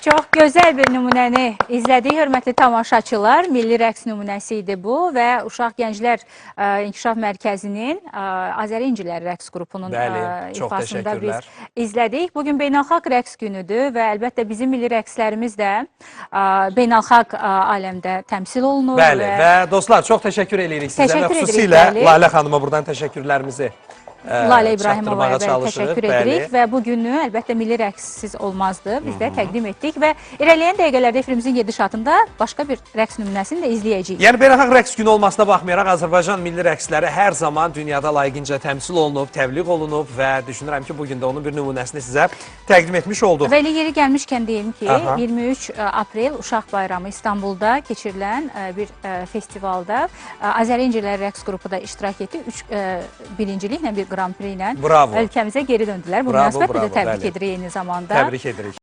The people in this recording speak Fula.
Çox gözəl bir nümunəni izlədik, hörmətli tamaşaçılar. Milli rəqs nümunəsi idi bu və Uşaq Gənclər İnkişaf Mərkəzinin Azəri İnciləri rəqs qrupunun ifasında biz izlədik. Bugün beynəlxalq rəqs günüdür və əlbəttə bizim milli rəqslərimiz də beynəlxalq aləmdə təmsil olunur. Bəli və dostlar, çox təşəkkür edirik sizə və xüsusilə Lalə xanıma buradan təşəkkürlərimizi Lalə İbrahimovaya təşəkkür edirik və bu günü əlbəttə milli rəqssiz olmazdı. Biz də təqdim etdik və irəliyən dəqiqələrdə efrimizin gedişatında başqa bir rəqs nümunəsini də izləyəcəyik. Yəni beynəlxalq rəqs günü olmasına baxmayaraq Azərbaycan milli rəqsləri hər zaman dünyada layiqincə təmsil olunub, təbliğ olunub və düşünürəm ki, bugün də onun bir nümunəsini sizə təqdim etmiş olduq. Və elə yeri gəlmişkən deyim ki, 23 aprel Uşaq Bayramı İstanbulda keçirilən bir festivalda Azəri İnciləri rəqs qrupu da iştirak etdi. Birinciliklə bir Grand Prix ilə ölkəmizə geri döndülər. Bu münasibətlə də təbrik edirik eyni zamanda. Təbrik edirik.